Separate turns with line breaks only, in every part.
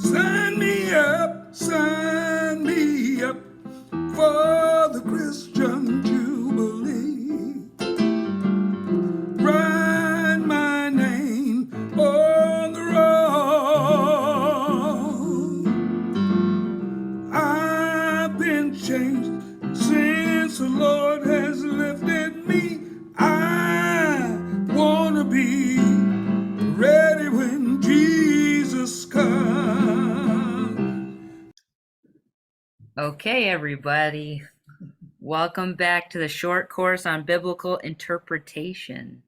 sign me up for the Christian Jubilee. Write my name on the roll. I've been changed since the Lord has lifted me. I want to be ready when Jesus comes.
Okay, everybody. Welcome back to the short course on biblical interpretation.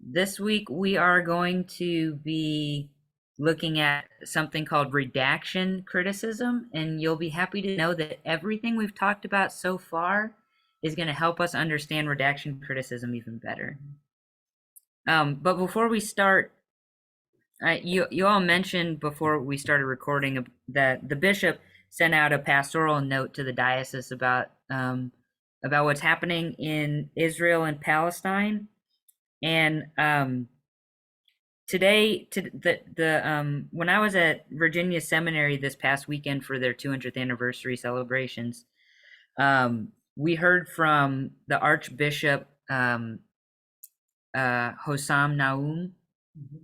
This week we are going to be looking at something called redaction criticism, and you'll be happy to know that everything we've talked about so far is going to help us understand redaction criticism even better. But before we start, you all mentioned before we started recording that the bishop sent out a pastoral note to the diocese about what's happening in Israel and Palestine. And today, when I was at Virginia Seminary this past weekend for their 200th anniversary celebrations, we heard from the Archbishop Hossam Naum,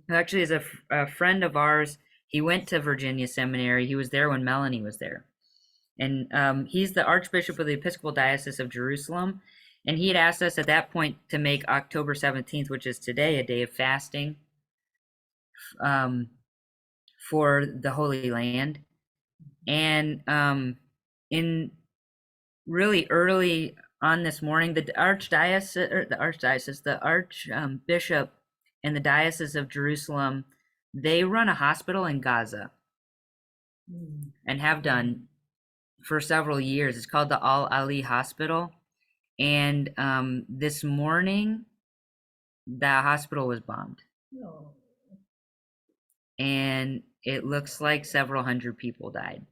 who actually is a friend of ours. He went to Virginia Seminary. He was there when Melanie was there. And he's the Archbishop of the Episcopal Diocese of Jerusalem. And he had asked us at that point to make October 17th, which is today, a day of fasting for the Holy Land. And in really early on this morning, the Archbishop and the Diocese of Jerusalem, they run a hospital in Gaza and have done for several years. It's called the Al-Ali Hospital. And this morning, the hospital was bombed.
No.
And it looks like several hundred people died.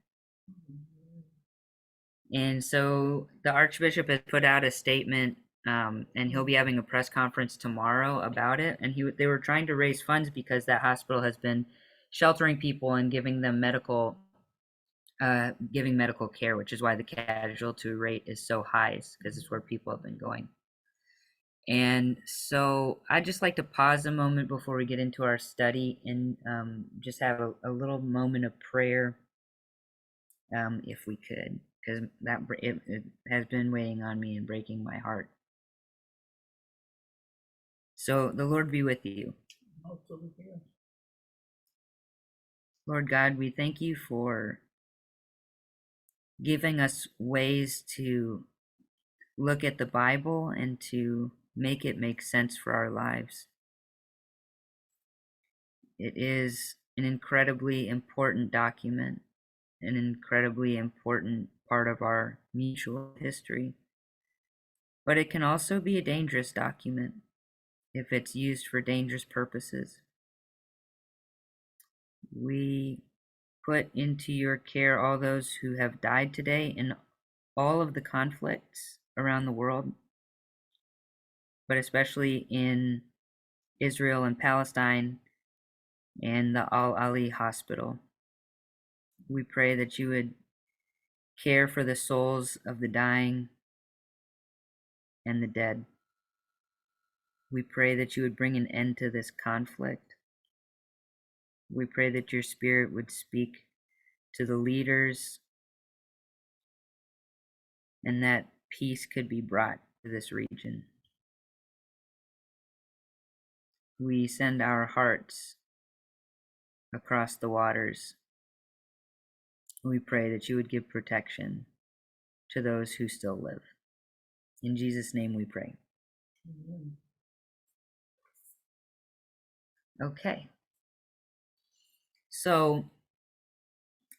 And so the Archbishop has put out a statement, and he'll be having a press conference tomorrow about it. And they were trying to raise funds because that hospital has been sheltering people and giving them medical care, which is why the casualty rate is so high, because it's where people have been going. And so I'd just like to pause a moment before we get into our study and just have a little moment of prayer, if we could, because it has been weighing on me and breaking my heart. So the Lord be with you. Lord God, we thank you for giving us ways to look at the Bible and to make it make sense for our lives. It is an incredibly important document, an incredibly important part of our mutual history. But it can also be a dangerous document if it's used for dangerous purposes. We put into your care all those who have died today in all of the conflicts around the world, but especially in Israel and Palestine and the Al-Ali Hospital. We pray that you would care for the souls of the dying and the dead. We pray that you would bring an end to this conflict. We pray that your Spirit would speak to the leaders and that peace could be brought to this region. We send our hearts across the waters. We pray that you would give protection to those who still live. In Jesus' name we pray.
Amen.
Okay. So,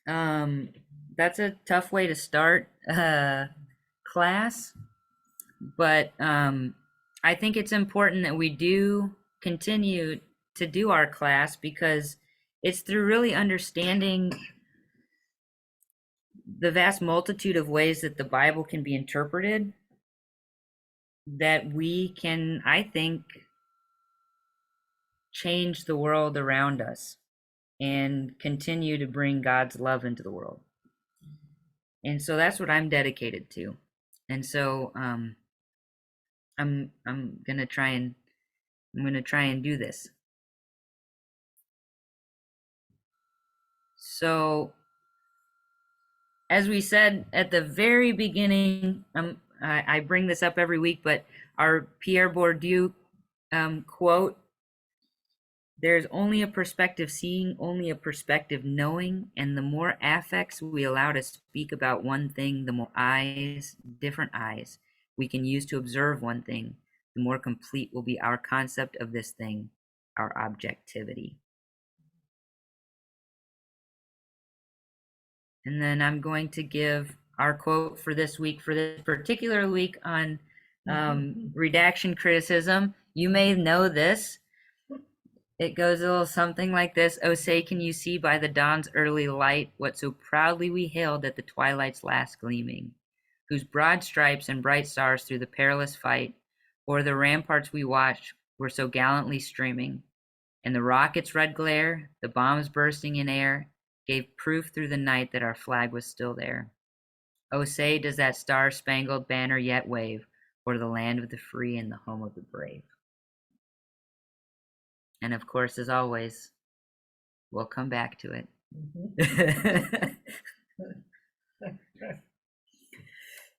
that's a tough way to start class, but I think it's important that we do continue to do our class, because it's through really understanding the vast multitude of ways that the Bible can be interpreted that we can, I think, change the world around us. and continue to bring God's love into the world. And so that's what I'm dedicated to. And so I'm gonna try and do this. So as we said at the very beginning, I bring this up every week, but our Pierre Bourdieu quote, there's only a perspective seeing, only a perspective knowing, and the more affects we allow to speak about one thing, the more different eyes, we can use to observe one thing, the more complete will be our concept of this thing, our objectivity. And then I'm going to give our quote for this week, for this particular week on redaction criticism. You may know this. It goes a little something like this. Oh, say, can you see by the dawn's early light what so proudly we hailed at the twilight's last gleaming, whose broad stripes and bright stars through the perilous fight, o'er the ramparts we watched, were so gallantly streaming, and the rocket's red glare, the bombs bursting in air, gave proof through the night that our flag was still there. Oh, say, does that star-spangled banner yet wave o'er the land of the free and the home of the brave? And of course, as always, we'll come back to it.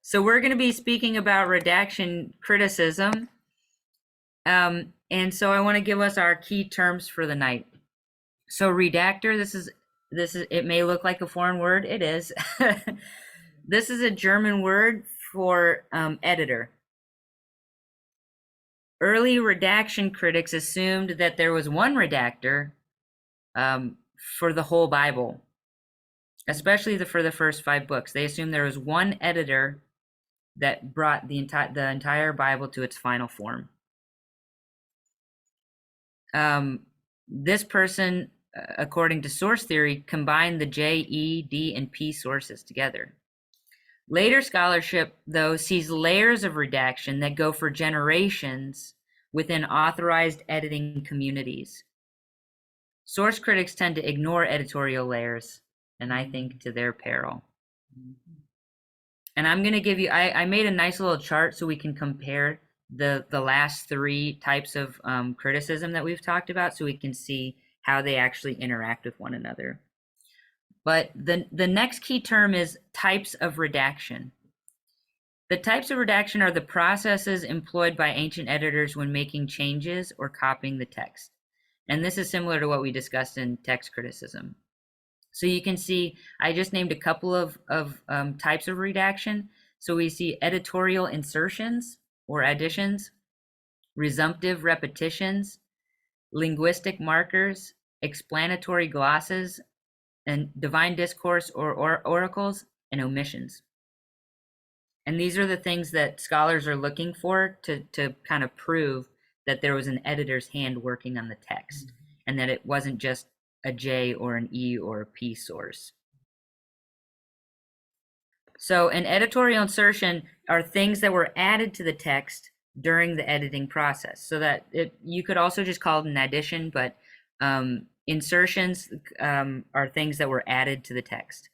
So we're going to be speaking about redaction criticism. And so I want to give us our key terms for the night. So redactor, this is, it may look like a foreign word. It is. This is a German word for editor. Early redaction critics assumed that there was one redactor for the whole Bible, especially for the first 5 books. They assumed there was one editor that brought the entire Bible to its final form. This person, according to source theory, combined the J, E, D, and P sources together. Later scholarship, though, sees layers of redaction that go for generations within authorized editing communities. Source critics tend to ignore editorial layers, and I think to their peril. And I'm going to give you, I made a nice little chart so we can compare the last 3 types of criticism that we've talked about, so we can see how they actually interact with one another. But the next key term is types of redaction. The types of redaction are the processes employed by ancient editors when making changes or copying the text. And this is similar to what we discussed in text criticism. So you can see, I just named a couple of types of redaction. So we see editorial insertions or additions, resumptive repetitions, linguistic markers, explanatory glosses, and divine discourse or oracles, and omissions. And these are the things that scholars are looking for to kind of prove that there was an editor's hand working on the text, and that it wasn't just a J or an E or a P source. So an editorial insertion are things that were added to the text during the editing process. So that you could also just call it an addition, but insertions are things that were added to the text.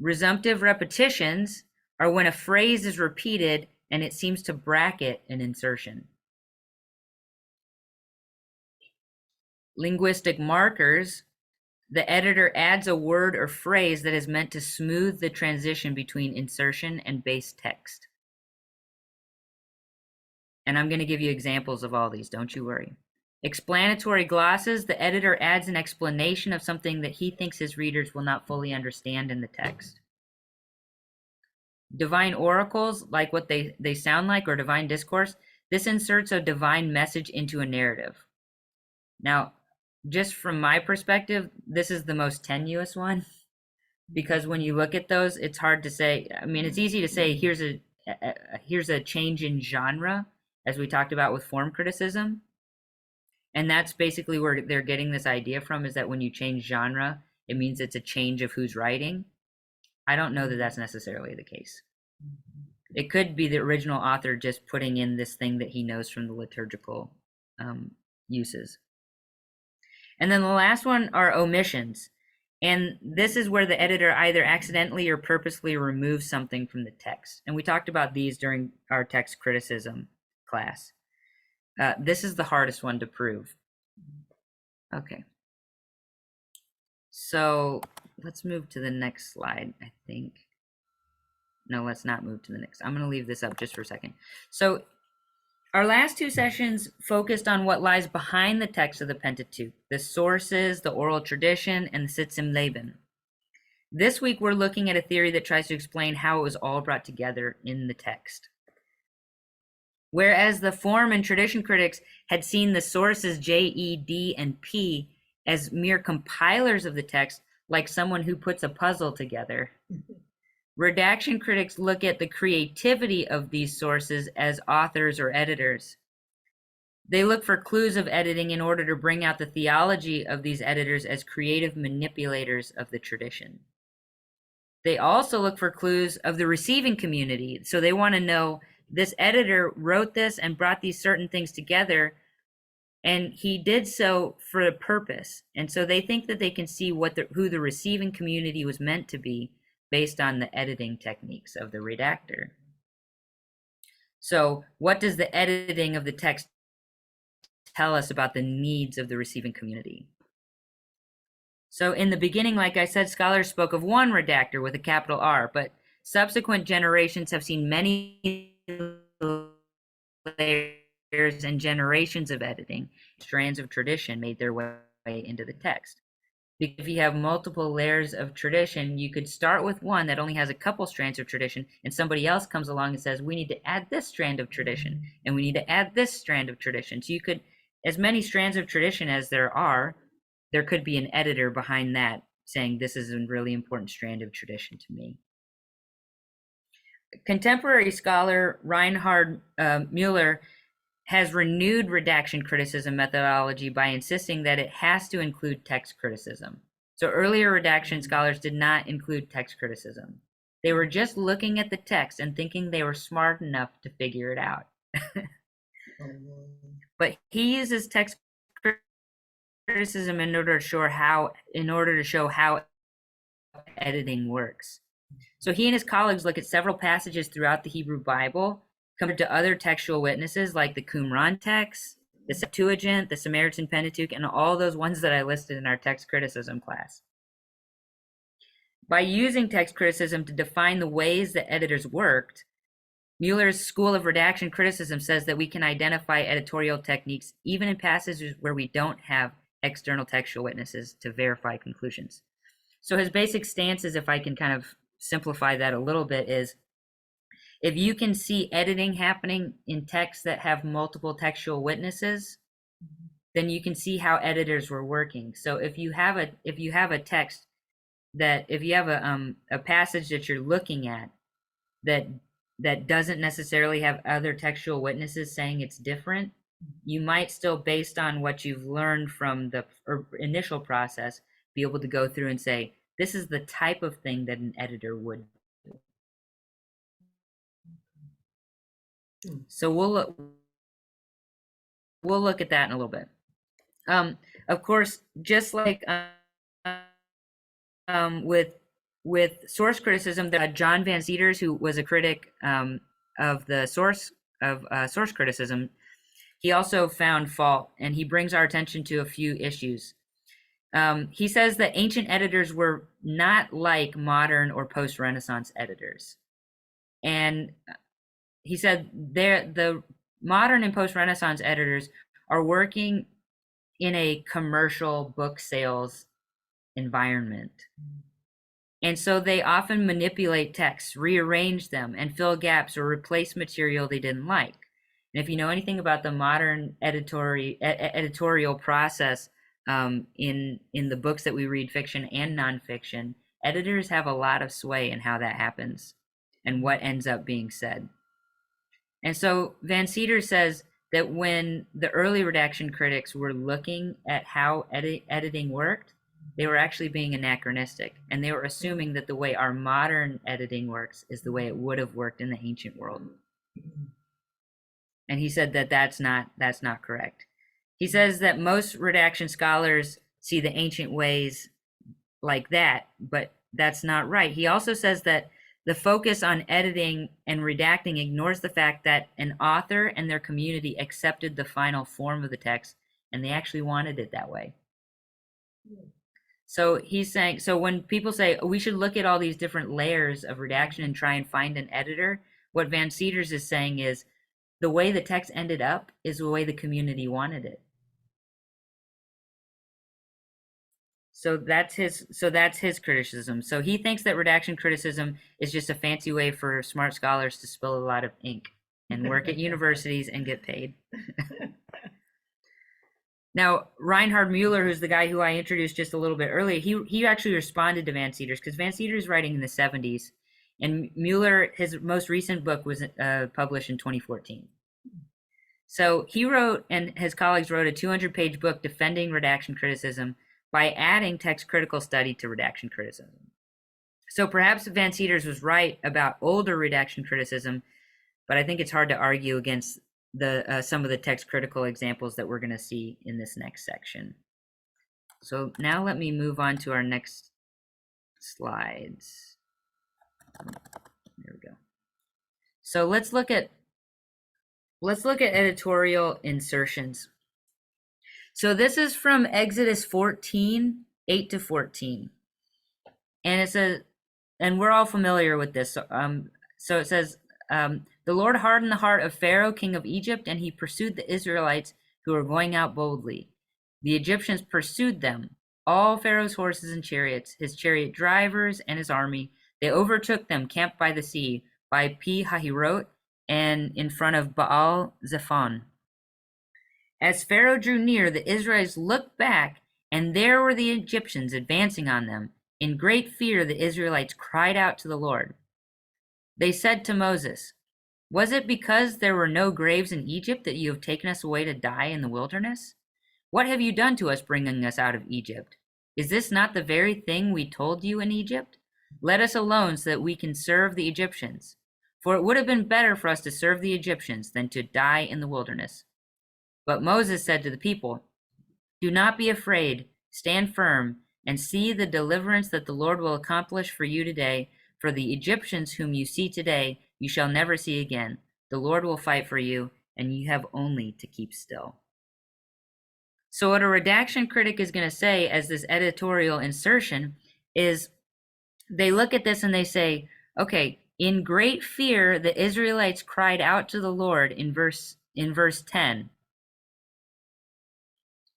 Resumptive repetitions are when a phrase is repeated and it seems to bracket an insertion. Linguistic markers, the editor adds a word or phrase that is meant to smooth the transition between insertion and base text. And I'm going to give you examples of all these, don't you worry. Explanatory glosses, the editor adds an explanation of something that he thinks his readers will not fully understand in the text. Divine oracles, like what they sound like, or divine discourse, this inserts a divine message into a narrative. Now, just from my perspective, this is the most tenuous one, because when you look at those, it's hard to say. I mean, it's easy to say, here's a change in genre, as we talked about with form criticism. And that's basically where they're getting this idea from, is that when you change genre, it means it's a change of who's writing. I don't know that that's necessarily the case. It could be the original author just putting in this thing that he knows from the liturgical uses. And then the last one are omissions. And this is where the editor either accidentally or purposely removes something from the text. And we talked about these during our text criticism class. This is the hardest one to prove. Okay. So let's move to the next slide, I think. No, let's not move to the next. I'm going to leave this up just for a second. So our last two sessions focused on what lies behind the text of the Pentateuch, the sources, the oral tradition, and the Sitz im Leben. This week, we're looking at a theory that tries to explain how it was all brought together in the text. Whereas the form and tradition critics had seen the sources J, E, D, and P as mere compilers of the text, like someone who puts a puzzle together, redaction critics look at the creativity of these sources as authors or editors. They look for clues of editing in order to bring out the theology of these editors as creative manipulators of the tradition. They also look for clues of the receiving community. So they want to know, this editor wrote this and brought these certain things together, and he did so for a purpose. And so they think that they can see who the receiving community was meant to be based on the editing techniques of the redactor. So what does the editing of the text tell us about the needs of the receiving community? So in the beginning, like I said, scholars spoke of one redactor with a capital R, but subsequent generations have seen many layers and generations of editing. Strands of tradition made their way into the text. If you have multiple layers of tradition, you could start with one that only has a couple strands of tradition, and somebody else comes along and says, we need to add this strand of tradition, and we need to add this strand of tradition. So you could, as many strands of tradition as there are, there could be an editor behind that saying, this is a really important strand of tradition to me. Contemporary scholar Reinhard Müller has renewed redaction criticism methodology by insisting that it has to include text criticism. So earlier redaction scholars did not include text criticism. They were just looking at the text and thinking they were smart enough to figure it out. But he uses text criticism in order to show how editing works. So he and his colleagues look at several passages throughout the Hebrew Bible compared to other textual witnesses like the Qumran text, the Septuagint, the Samaritan Pentateuch, and all those ones that I listed in our text criticism class. By using text criticism to define the ways that editors worked, Mueller's school of redaction criticism says that we can identify editorial techniques even in passages where we don't have external textual witnesses to verify conclusions. So his basic stance is, if I can kind of simplify that a little bit, is if you can see editing happening in texts that have multiple textual witnesses, then you can see how editors were working. So if you have a text that, if you have a passage that you're looking at that doesn't necessarily have other textual witnesses saying it's different, you might still, based on what you've learned from the initial process, be able to go through and say, this is the type of thing that an editor would do. So we'll look at that in a little bit. Of course, just like with source criticism, John Van Seters, who was a critic of the source criticism, he also found fault, and he brings our attention to a few issues. He says that ancient editors were not like modern or post-Renaissance editors. And he said the modern and post-Renaissance editors are working in a commercial book sales environment. And so they often manipulate texts, rearrange them, and fill gaps or replace material they didn't like. And if you know anything about the modern editorial process in the books that we read, fiction and nonfiction, editors have a lot of sway in how that happens and what ends up being said. And so Van Seters says that when the early redaction critics were looking at how editing worked, they were actually being anachronistic, and they were assuming that the way our modern editing works is the way it would have worked in the ancient world. And he said that that's not correct. He says that most redaction scholars see the ancient ways like that, but that's not right. He also says that the focus on editing and redacting ignores the fact that an author and their community accepted the final form of the text and they actually wanted it that way. So he's saying, so when people say, oh, we should look at all these different layers of redaction and try and find an editor, what Van Seters is saying is the way the text ended up is the way the community wanted it. So that's his criticism. So he thinks that redaction criticism is just a fancy way for smart scholars to spill a lot of ink and work at universities and get paid. Now, Reinhard Mueller, who's the guy who I introduced just a little bit earlier, he actually responded to Van Seters because Van Seters is writing in the 70s, and Mueller, his most recent book was published in 2014. So he wrote, and his colleagues wrote, a 200-page book defending redaction criticism by adding text critical study to redaction criticism. So perhaps Van Seters was right about older redaction criticism, but I think it's hard to argue against some of the text critical examples that we're going to see in this next section. So now let me move on to our next slides. There we go. So let's look at editorial insertions. So this is from Exodus 14, 8 to 14. And it says, and we're all familiar with this. So it says, the Lord hardened the heart of Pharaoh, king of Egypt, and he pursued the Israelites who were going out boldly. The Egyptians pursued them, all Pharaoh's horses and chariots, his chariot drivers and his army. They overtook them, camped by the sea, by Pi Hahirot, and in front of Baal Zephon. As Pharaoh drew near, the Israelites looked back, and there were the Egyptians advancing on them. In great fear, the Israelites cried out to the Lord. They said to Moses, was it because there were no graves in Egypt that you have taken us away to die in the wilderness? What have you done to us, bringing us out of Egypt? Is this not the very thing we told you in Egypt? Let us alone so that we can serve the Egyptians. For it would have been better for us to serve the Egyptians than to die in the wilderness. But Moses said to the people, do not be afraid, stand firm, and see the deliverance that the Lord will accomplish for you today. For the Egyptians whom you see today, you shall never see again. The Lord will fight for you, and you have only to keep still. So what a redaction critic is going to say as this editorial insertion is they look at this and they say, okay, in great fear, the Israelites cried out to the Lord in verse 10.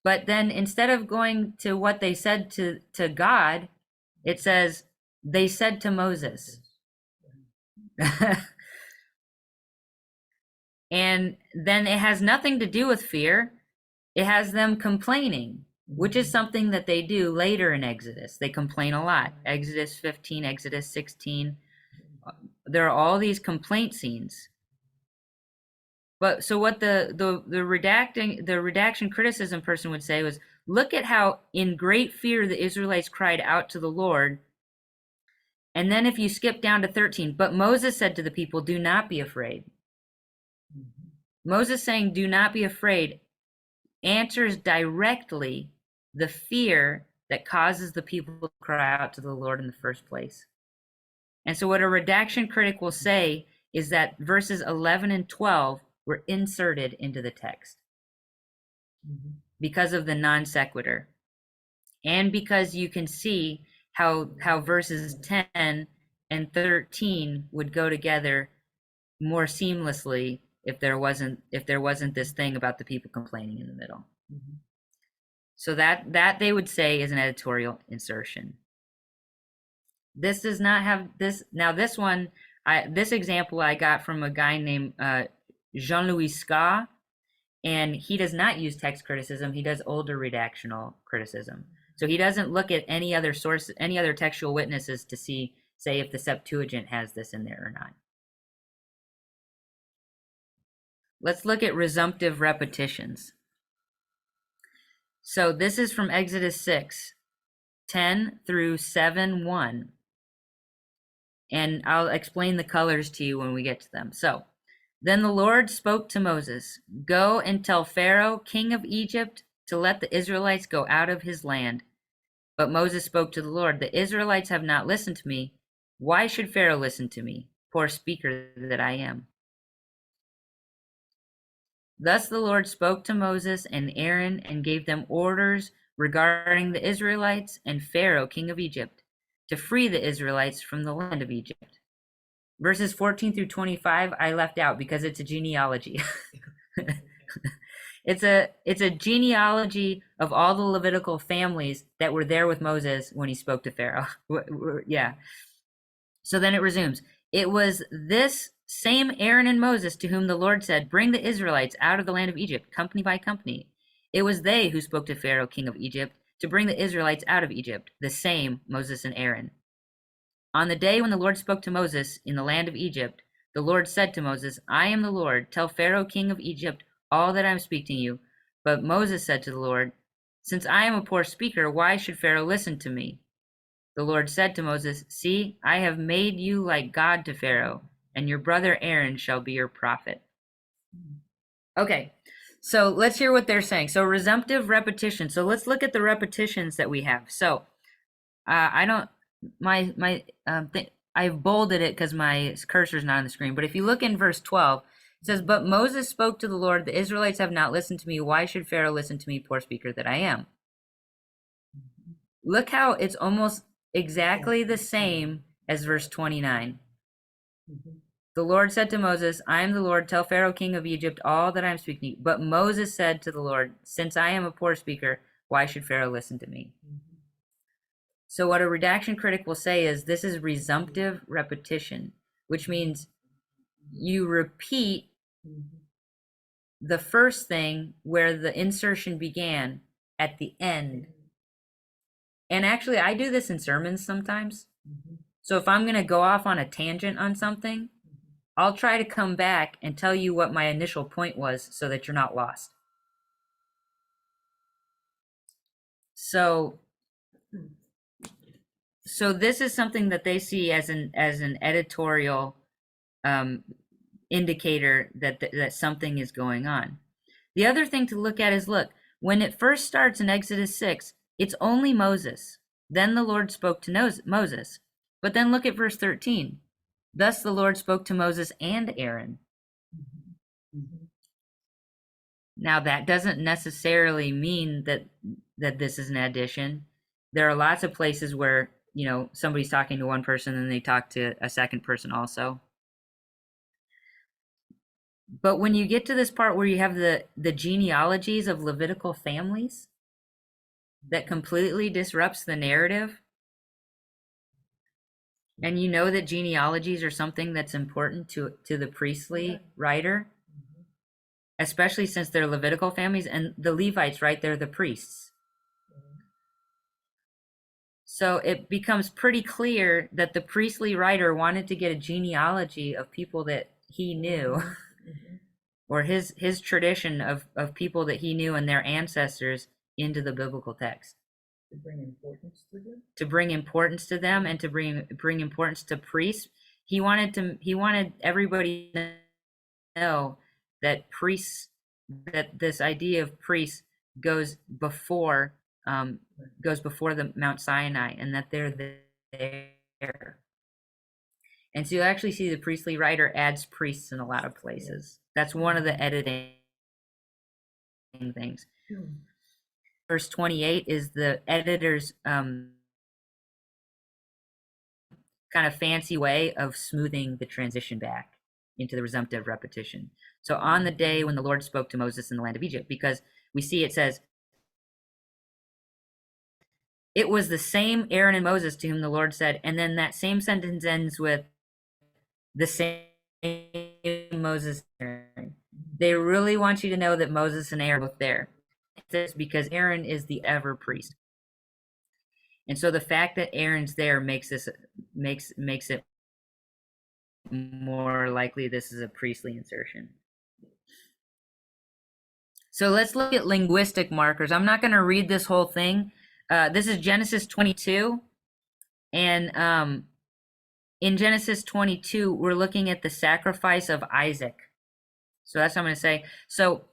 But then instead of going to what they said to God, it says, they said to Moses. And then it has nothing to do with fear. It has them complaining, which is something that they do later in Exodus. They complain a lot. Exodus 15, Exodus 16. There are all these complaint scenes. But so what the redaction criticism person would say was, look at how in great fear the Israelites cried out to the Lord. And then if you skip down to 13, but Moses said to the people, do not be afraid. Moses saying, do not be afraid, answers directly the fear that causes the people to cry out to the Lord in the first place. And so what a redaction critic will say is that verses 11 and 12 were inserted into the text because of the non sequitur. And because you can see how verses 10 and 13 would go together more seamlessly if there wasn't this thing about the people complaining in the middle. So that they would say is an editorial insertion. This does not have this. Now this one, this example I got from a guy named Jean-Louis Ska, and he does not use text criticism. He does older redactional criticism. So he doesn't look at any other source, any other textual witnesses to say if the Septuagint has this in there or not. Let's look at resumptive repetitions. So this is from Exodus 6, 10 through 7:1. And I'll explain the colors to you when we get to them. So, then the Lord spoke to Moses, go and tell Pharaoh, king of Egypt, to let the Israelites go out of his land. But Moses spoke to the Lord, the Israelites have not listened to me. Why should Pharaoh listen to me, poor speaker that I am? Thus the Lord spoke to Moses and Aaron and gave them orders regarding the Israelites and Pharaoh, king of Egypt, to free the Israelites from the land of Egypt. Verses 14 through 25 I left out because it's a genealogy. It's a genealogy of all the Levitical families that were there with Moses when he spoke to Pharaoh. Yeah. So then it resumes. It was this same Aaron and Moses to whom the Lord said, bring the Israelites out of the land of Egypt, company by company. It was they who spoke to Pharaoh, king of Egypt, to bring the Israelites out of Egypt, the same Moses and Aaron. On the day when the Lord spoke to Moses in the land of Egypt, the Lord said to Moses, I am the Lord. Tell Pharaoh, king of Egypt, all that I am speaking to you. But Moses said to the Lord, since I am a poor speaker, why should Pharaoh listen to me? The Lord said to Moses, see, I have made you like God to Pharaoh, and your brother Aaron shall be your prophet. Okay, so let's hear what they're saying. So resumptive repetition. So let's look at the repetitions that we have. So I don't, I've bolded it because my cursor's not on the screen. But if you look in verse 12, it says, but Moses spoke to the Lord, the Israelites have not listened to me. Why should Pharaoh listen to me, poor speaker that I am? Look how it's almost exactly the same as verse 29. The Lord said to Moses, I am the Lord, tell Pharaoh, king of Egypt, all that I am speaking to you. But Moses said to the Lord, since I am a poor speaker, why should Pharaoh listen to me? So what a redaction critic will say is this is resumptive repetition, which means you repeat the first thing where the insertion began at the end. And actually, I do this in sermons sometimes. So if I'm going to go off on a tangent on something, I'll try to come back and tell you what my initial point was so that you're not lost. So this is something that they see as an editorial indicator that something is going on. The other thing to look at is, look, when it first starts in Exodus 6, it's only Moses. Then the Lord spoke to Moses. But then look at verse 13. Thus the Lord spoke to Moses and Aaron. Now that doesn't necessarily mean that this is an addition. There are lots of places where, somebody's talking to one person and they talk to a second person also. But when you get to this part where you have the genealogies of Levitical families, that completely disrupts the narrative. And you know that genealogies are something that's important to the priestly writer, especially since they're Levitical families, and the Levites, right? They're the priests. So it becomes pretty clear that the priestly writer wanted to get a genealogy of people that he knew, or his tradition of people that he knew and their ancestors into the biblical text.
To bring importance to them?
To bring importance to them and to bring importance to priests. He wanted everybody to know that priests, that this idea of priests goes before the Mount Sinai, and that they're there. And so you actually see the priestly writer adds priests in a lot of places. That's one of the editing things. Verse 28 is the editor's kind of fancy way of smoothing the transition back into the resumptive repetition. So on the day when the Lord spoke to Moses in the land of Egypt, because we see it says, it was the same Aaron and Moses to whom the Lord said, and then that same sentence ends with the same Moses and Aaron. They really want you to know that Moses and Aaron are both there. It's because Aaron is the ever priest. And so the fact that Aaron's there makes it more likely this is a priestly insertion. So let's look at linguistic markers. I'm not going to read this whole thing. This is Genesis 22. And in Genesis 22, we're looking at the sacrifice of Isaac. So that's what I'm going to say. So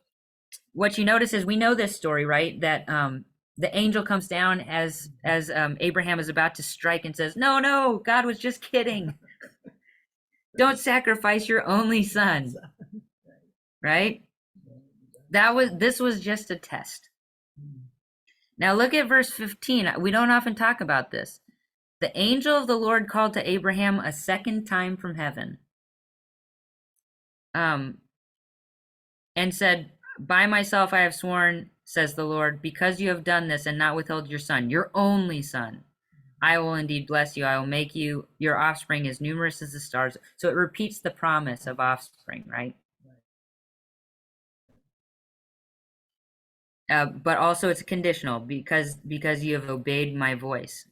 what you notice is we know this story, right? That the angel comes down as Abraham is about to strike and says, "No, no, God was just kidding. Don't sacrifice your only son." Right? This was just a test. Now look at verse 15. We don't often talk about this. The angel of the Lord called to Abraham a second time from heaven, and said, "By myself I have sworn, says the Lord, because you have done this and not withheld your son, your only son. I will indeed bless you. I will make your offspring as numerous as the stars." So it repeats the promise of offspring, right? But also it's conditional because you have obeyed my voice.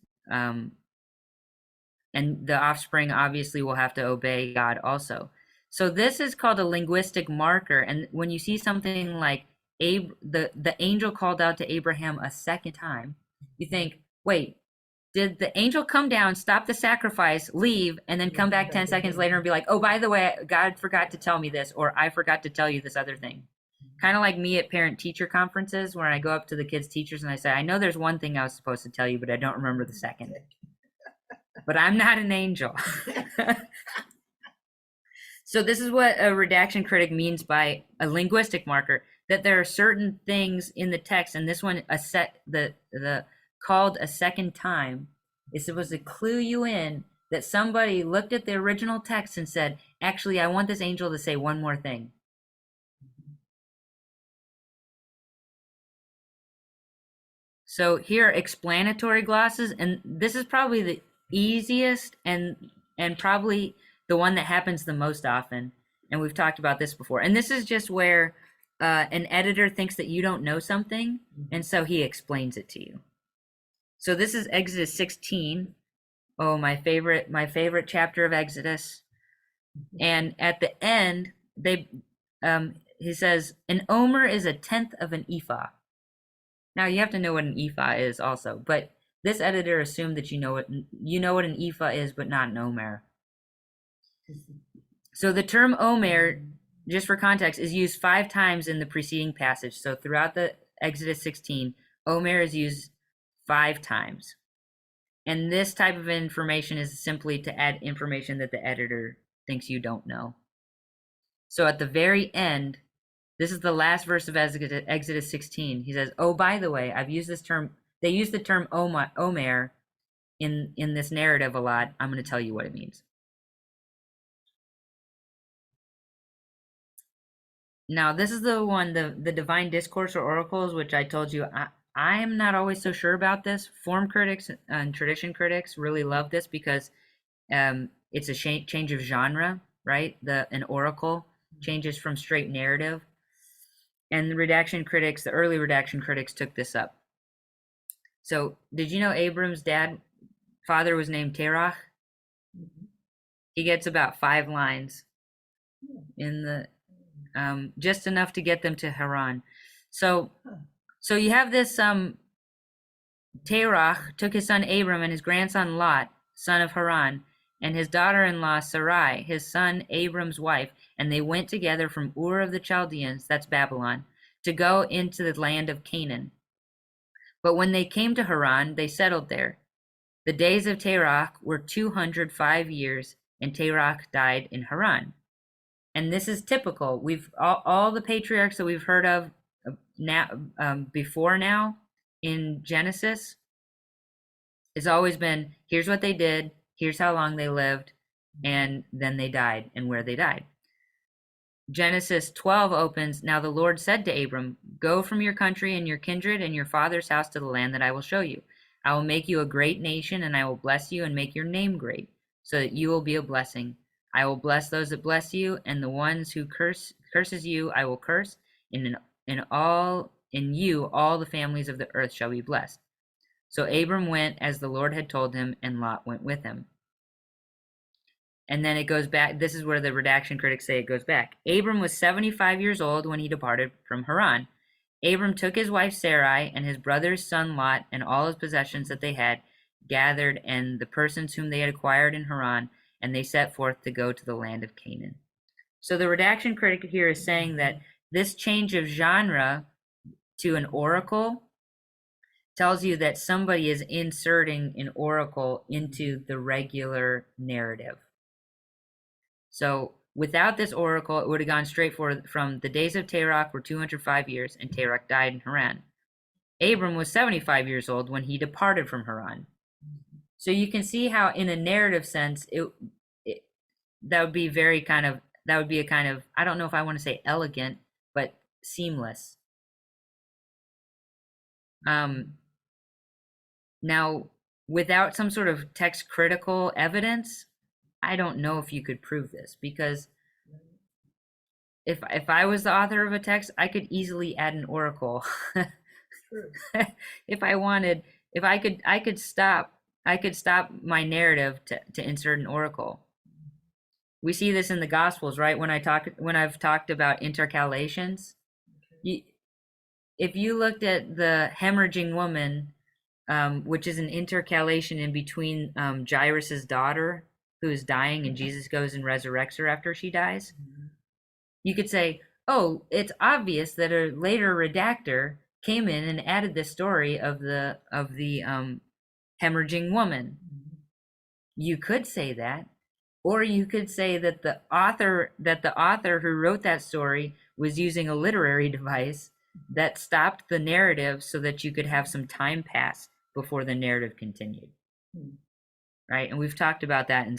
And the offspring obviously will have to obey God also. So this is called a linguistic marker. And when you see something like the angel called out to Abraham a second time, you think, wait, did the angel come down, stop the sacrifice, leave, and then come back 10 seconds later and be like, "Oh, by the way, God forgot to tell me this," or "I forgot to tell you this other thing"? Kind of like me at parent-teacher conferences where I go up to the kids' teachers and I say, "I know there's one thing I was supposed to tell you, but I don't remember the second. But I'm not an angel." So this is what a redaction critic means by a linguistic marker, that there are certain things in the text, and this one the called a second time is supposed to clue you in that somebody looked at the original text and said, "Actually, I want this angel to say one more thing." So here are explanatory glosses, and this is probably the easiest and probably the one that happens the most often. And we've talked about this before. And this is just where an editor thinks that you don't know something, and so he explains it to you. So this is Exodus 16. Oh, my favorite chapter of Exodus. And at the end, he says, "An omer is a tenth of an ephah." Now you have to know what an ephah is also, but this editor assumed that you know what an ephah is, but not an omer. So the term omer, just for context, is used 5 times in the preceding passage. So throughout the Exodus 16, omer is used 5 times. And this type of information is simply to add information that the editor thinks you don't know. So at the very end, this is the last verse of Exodus 16. He says, "Oh, by the way, I've used this term." They use the term omer in this narrative a lot. I'm going to tell you what it means. Now, this is the one, the divine discourse or oracles, which I told you I am not always so sure about this. Form critics and tradition critics really love this because it's a change of genre, right? An oracle changes from straight narrative. And the early redaction critics took this up. So, did you know Abram's father was named Terach? He gets about 5 lines in the, just enough to get them to Haran. So you have this, Terach took his son Abram and his grandson Lot, son of Haran, and his daughter-in-law Sarai, his son Abram's wife, and they went together from Ur of the Chaldeans, that's Babylon, to go into the land of Canaan. But when they came to Haran, they settled there. The days of Terach were 205 years, and Terach died in Haran. And this is typical. We've all the patriarchs that we've heard of now, before now in Genesis, it's always been, here's what they did, here's how long they lived, and then they died and where they died. Genesis 12 opens, "Now the Lord said to Abram, go from your country and your kindred and your father's house to the land that I will show you. I will make you a great nation, and I will bless you and make your name great, so that you will be a blessing. I will bless those that bless you, and the ones who curses you I will curse. In you all the families of the earth shall be blessed." So Abram went as the Lord had told him, and Lot went with him. And then it goes back. This is where the redaction critics say it goes back. Abram was 75 years old when he departed from Haran. Abram took his wife Sarai and his brother's son Lot and all his possessions that they had gathered and the persons whom they had acquired in Haran, and they set forth to go to the land of Canaan. So the redaction critic here is saying that This change of genre to an oracle tells you that somebody is inserting an oracle into the regular narrative. So without this oracle, it would have gone straight from the days of Terach were 205 years, and Terach died in Haran. Abram was 75 years old when he departed from Haran. So you can see how, in a narrative sense, that would be very kind of, that would be a kind of, I don't know if I want to say elegant, but seamless. Now, without some sort of text critical evidence, I don't know if you could prove this, because if I was the author of a text, I could easily add an oracle. If I wanted, if I could stop my narrative to insert an oracle. We see this in the Gospels, right? When I've talked about intercalations, if you looked at the hemorrhaging woman, which is an intercalation in between Jairus's daughter, who is dying, and Jesus goes and resurrects her after she dies, you could say, oh, it's obvious that a later redactor came in and added this story of the hemorrhaging woman. You could say that, or you could say that the author who wrote that story was using a literary device that stopped the narrative so that you could have some time pass before the narrative continued. Right? And we've talked about that in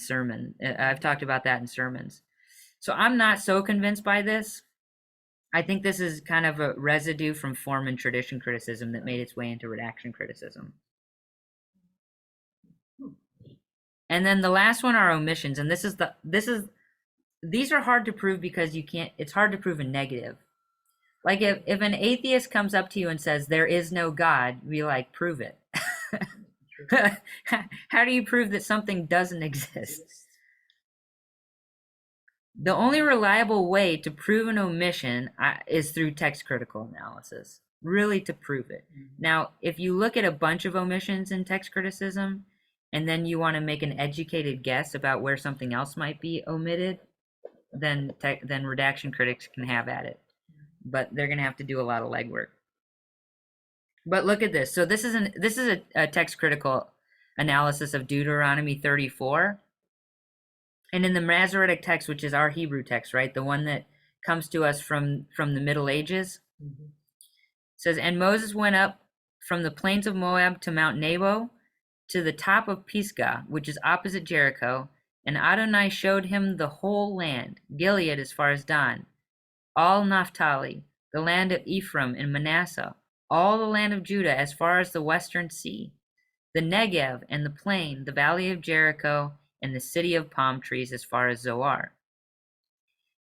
I've talked about that in sermons. So I'm not so convinced by this. I think this is kind of a residue from form and tradition criticism that made its way into redaction criticism. And then the last one are omissions, and these are hard to prove because it's hard to prove a negative. Like if an atheist comes up to you and says there is no God, be like, prove it. How do you prove that something doesn't exist? The only reliable way to prove an omission is through text critical analysis, really, to prove it. Now, if you look at a bunch of omissions in text criticism, and then you want to make an educated guess about where something else might be omitted, then redaction critics can have at it. But they're going to have to do a lot of legwork. But look at this. So this is a text critical analysis of Deuteronomy 34. And in the Masoretic text, which is our Hebrew text, right, the one that comes to us from the Middle Ages, it says, and Moses went up from the plains of Moab to Mount Nebo, to the top of Pisgah, which is opposite Jericho, and Adonai showed him the whole land, Gilead as far as Dan, all Naphtali, the land of Ephraim and Manasseh, all the land of Judah as far as the western sea, the Negev and the plain, the valley of Jericho, and the city of palm trees as far as Zoar.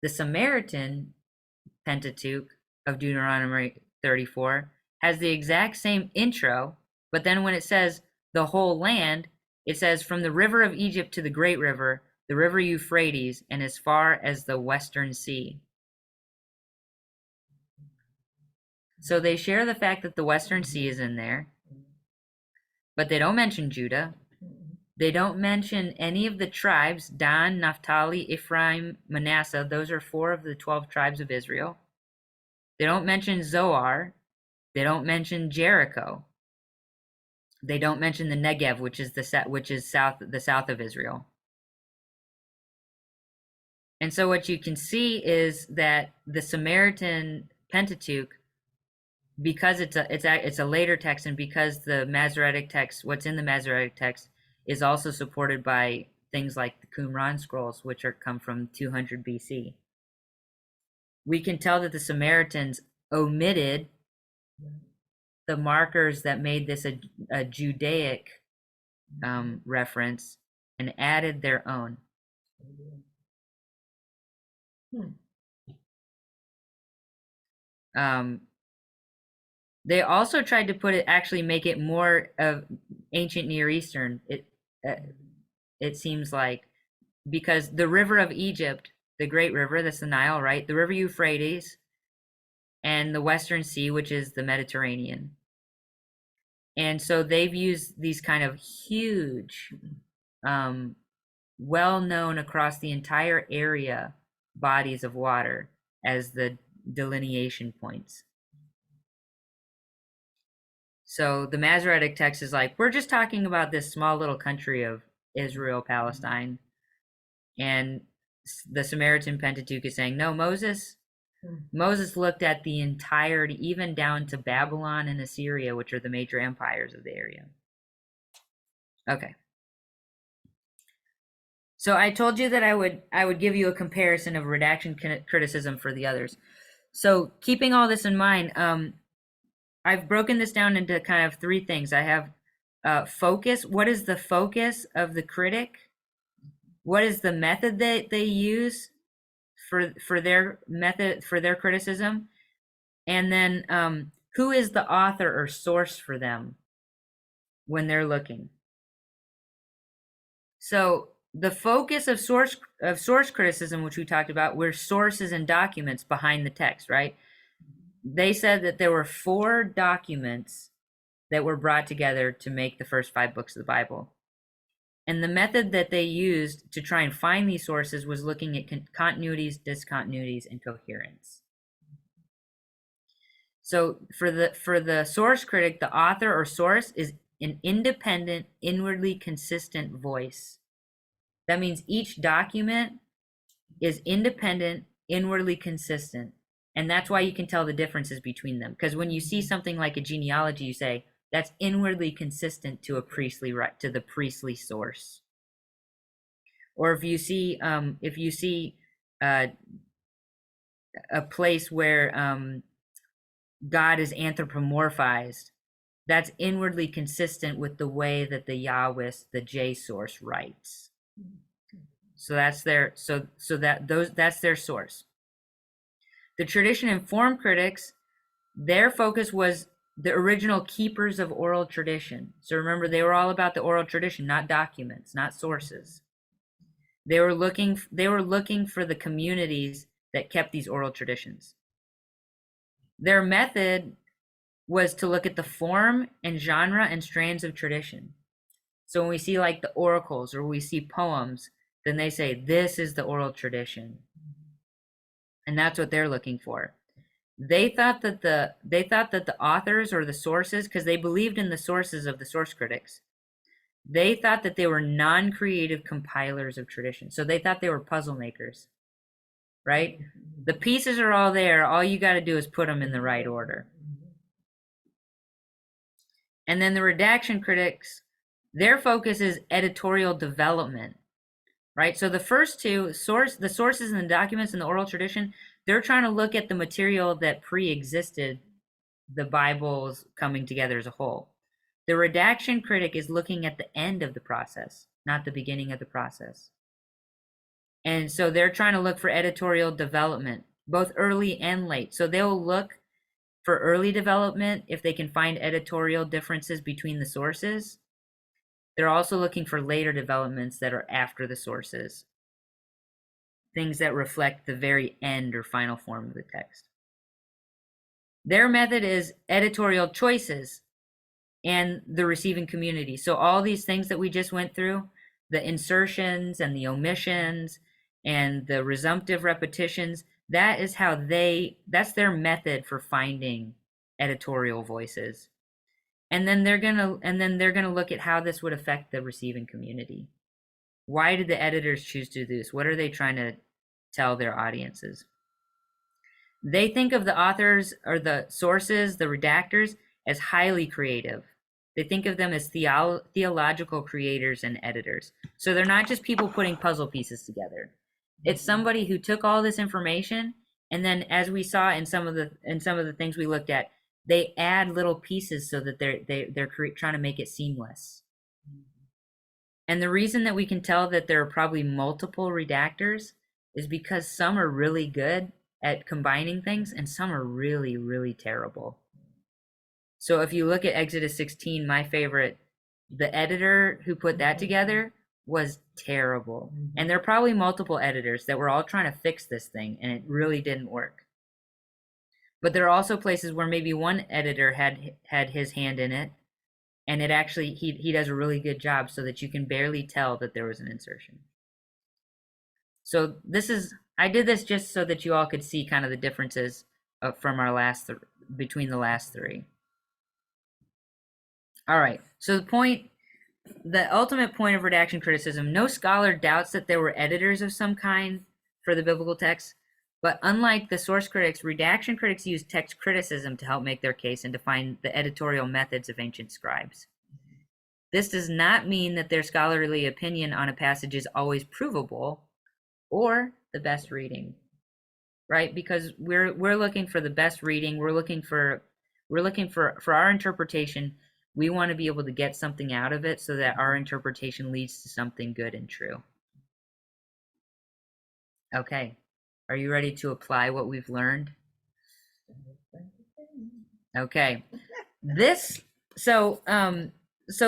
The Samaritan Pentateuch of Deuteronomy 34 has the exact same intro, but then when it says the whole land, it says from the river of Egypt to the great river, the river Euphrates, and as far as the western sea. So they share the fact that the western sea is in there, but they don't mention Judah. They don't mention any of the tribes, Dan, Naphtali, Ephraim, Manasseh. Those are 4 of the 12 tribes of Israel. They don't mention Zoar. They don't mention Jericho. They don't mention the Negev, which is the south of Israel. And so what you can see is that the Samaritan Pentateuch, because it's a later text, and because the Masoretic text, what's in the Masoretic text, is also supported by things like the Qumran scrolls, which come from 200 BC. We can tell that the Samaritans omitted the markers that made this a Judaic reference and added their own. They also tried to actually make it more of ancient Near Eastern. It seems like, because the river of Egypt, the great river, that's the Nile, right? The river Euphrates, and the Western Sea, which is the Mediterranean. And so they've used these kind of huge, well-known across the entire area bodies of water as the delineation points. So the Masoretic text is like, we're just talking about this small little country of Israel, Palestine. And the Samaritan Pentateuch is saying, no, Moses looked at the entirety, even down to Babylon and Assyria, which are the major empires of the area. Okay. So I told you that I would give you a comparison of redaction criticism for the others. So keeping all this in mind, I've broken this down into kind of three things. I have focus. What is the focus of the critic? What is the method that they use for their method, for their criticism? And then who is the author or source for them when they're looking? So the focus of source criticism, which we talked about, were sources and documents behind the text, right? They said that there were 4 documents that were brought together to make the first 5 books of the Bible. And the method that they used to try and find these sources was looking at continuities, discontinuities, and coherence. So for the source critic, the author or source is an independent, inwardly consistent voice. That means each document is independent, inwardly consistent. And that's why you can tell the differences between them. Because when you see something like a genealogy, you say, that's inwardly consistent to the priestly source. Or if you see a place where God is anthropomorphized, that's inwardly consistent with the way that the Yahweh, the J source, writes. So that's their that's their source. The tradition informed critics, their focus was the original keepers of oral tradition. So remember, they were all about the oral tradition, not documents, not sources. They were looking for the communities that kept these oral traditions. Their method was to look at the form and genre and strands of tradition. So when we see like the oracles or we see poems, then they say this is the oral tradition. And that's what they're looking for. They thought that the authors or the sources, because they believed in the sources of the source critics, they thought that they were non-creative compilers of tradition. So they thought they were puzzle makers, right? The pieces are all there. All you got to do is put them in the right order. And then the redaction critics, their focus is editorial development, right? So the first two, the sources and the documents and the oral tradition, they're trying to look at the material that pre-existed the Bible's coming together as a whole. The redaction critic is looking at the end of the process, not the beginning of the process. And so they're trying to look for editorial development, both early and late. So they'll look for early development if they can find editorial differences between the sources. They're also looking for later developments that are after the sources, things that reflect the very end or final form of the text. Their method is editorial choices and the receiving community. So all these things that we just went through, the insertions and the omissions and the resumptive repetitions, that's their method for finding editorial voices. And then they're gonna look at how this would affect the receiving community. Why did the editors choose to do this? What are they trying to tell their audiences? They think of the authors or the sources, the redactors, as highly creative. They think of them as theological creators and editors. So they're not just people putting puzzle pieces together. It's somebody who took all this information, and then, as we saw in some of the things we looked at, they add little pieces so that they're trying to make it seamless. And the reason that we can tell that there are probably multiple redactors is because some are really good at combining things and some are really, really terrible. So if you look at Exodus 16, my favorite, the editor who put that together was terrible. And there are probably multiple editors that were all trying to fix this thing, and it really didn't work. But there are also places where maybe one editor had his hand in it, and it actually, he does a really good job so that you can barely tell that there was an insertion. So I did this just so that you all could see kind of the differences from our between the last three. All right. So the ultimate point of redaction criticism, no scholar doubts that there were editors of some kind for the biblical text, but unlike the source critics, redaction critics use text criticism to help make their case and define the editorial methods of ancient scribes. This does not mean that their scholarly opinion on a passage is always provable or the best reading, right? Because we're looking for the best reading. We're looking for our interpretation. We want to be able to get something out of it so that our interpretation leads to something good and true. Okay. Are you ready to apply what we've learned? Okay. So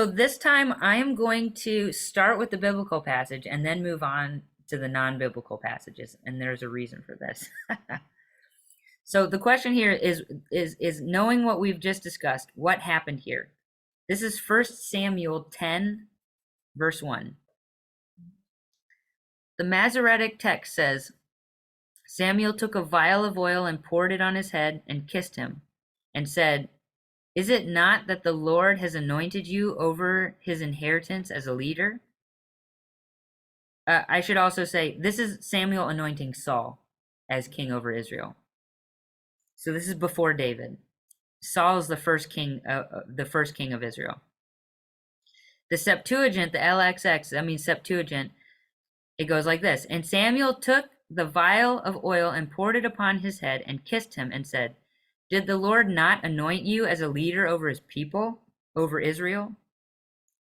this time I am going to start with the biblical passage and then move on to the non-biblical passages, and there's a reason for this. So the question here is knowing what we've just discussed, what happened here? This is 1 Samuel 10, verse 1. The Masoretic text says, Samuel took a vial of oil and poured it on his head and kissed him and said, is it not that the Lord has anointed you over his inheritance as a leader? I should also say, this is Samuel anointing Saul as king over Israel. So this is before David. Saul is the first king of Israel. The Septuagint, the Septuagint, it goes like this. And Samuel took the vial of oil and poured it upon his head and kissed him and said, did the Lord not anoint you as a leader over his people, over Israel?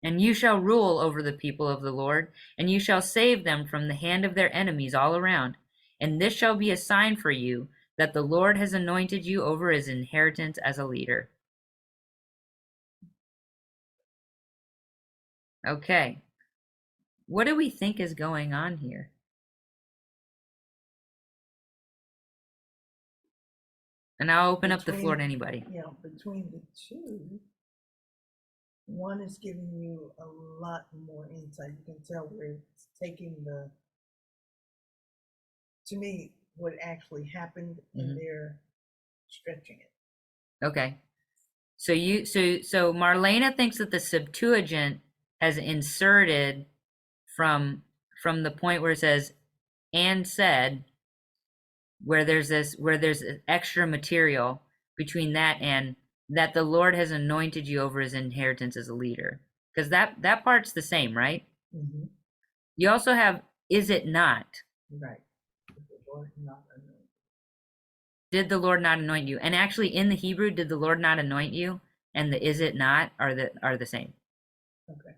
And you shall rule over the people of the Lord, and you shall save them from the hand of their enemies all around. And this shall be a sign for you that the Lord has anointed you over his inheritance as a leader. Okay. What do we think is going on here? And I'll open up the floor to anybody.
Yeah, between the two, one is giving you a lot more insight. You can tell where it's taking to me, what actually happened, and they're stretching it.
Okay. So Marlena thinks that the Septuagint has inserted from the point where it says and said, where there's extra material between that and that the Lord has anointed you over his inheritance as a leader. Because that part's the same, right?
Mm-hmm.
You also have, is it not?
Right.
Did the Lord not anoint you? And actually in the Hebrew, did the Lord not anoint you? And the is it not are the same.
Okay.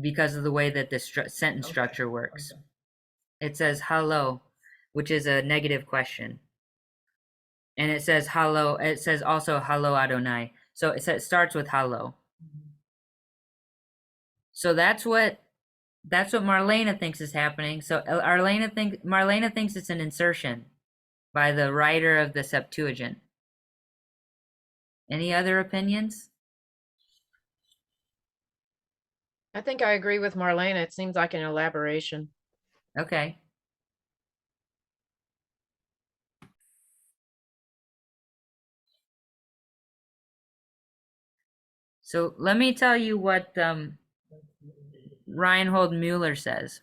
Because of the way that the sentence structure works. Okay. It says hello, which is a negative question. And it says hello. It says also hello Adonai. So it starts with hello. Mm-hmm. So that's what Marlena thinks is happening. So Marlena thinks it's an insertion by the writer of the Septuagint. Any other opinions?
I think I agree with Marlena. It seems like an elaboration.
Okay. So let me tell you what Reinhold Müller says.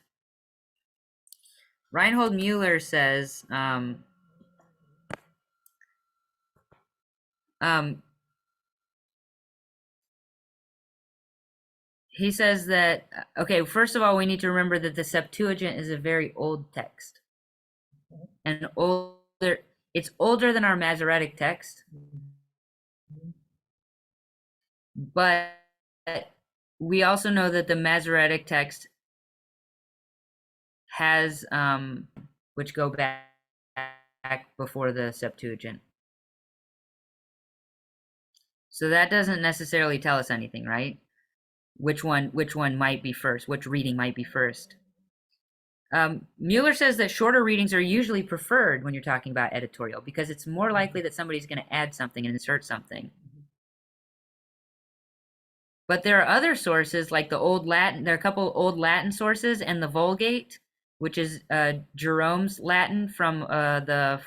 Reinhold Müller says, he says that, okay, first of all, we need to remember that the Septuagint is a very old text. And it's older than our Masoretic text. But we also know that the Masoretic text has, which go back before the Septuagint. So that doesn't necessarily tell us anything, right? Which one might be first, which reading might be first. Mueller says that shorter readings are usually preferred when you're talking about editorial because it's more likely that somebody's going to add something and insert something. But there are other sources like the Old Latin. There are a couple Old Latin sources and the Vulgate, which is Jerome's Latin from the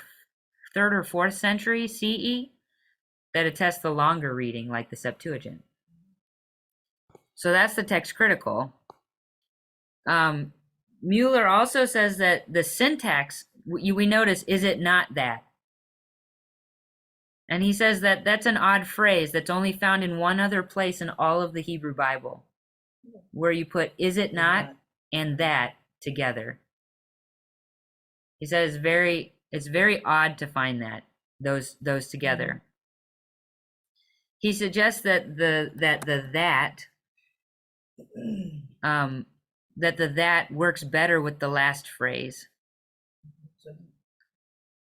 3rd or 4th century CE that attest the longer reading, like the Septuagint. So that's the text critical. Mueller also says that the syntax, we notice, is it not that? And he says that that's an odd phrase that's only found in one other place in all of the Hebrew Bible, where you put is it not and that together. He says it's very odd to find those together. He suggests that the that works better with the last phrase.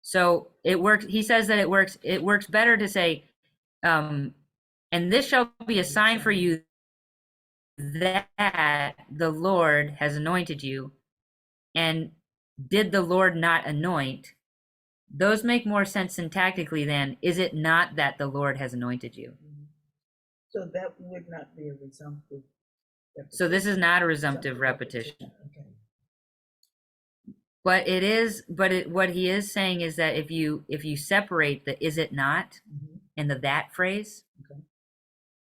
So it works. He says that it works better to say, and this shall be a sign for you that the Lord has anointed you, and did the Lord not anoint? Those make more sense syntactically than is it not that the Lord has anointed you?
So that would not be a resumptive repetition.
So this is not a resumptive repetition.
Okay.
But it is, what he is saying is that if you separate the is it not and the that phrase,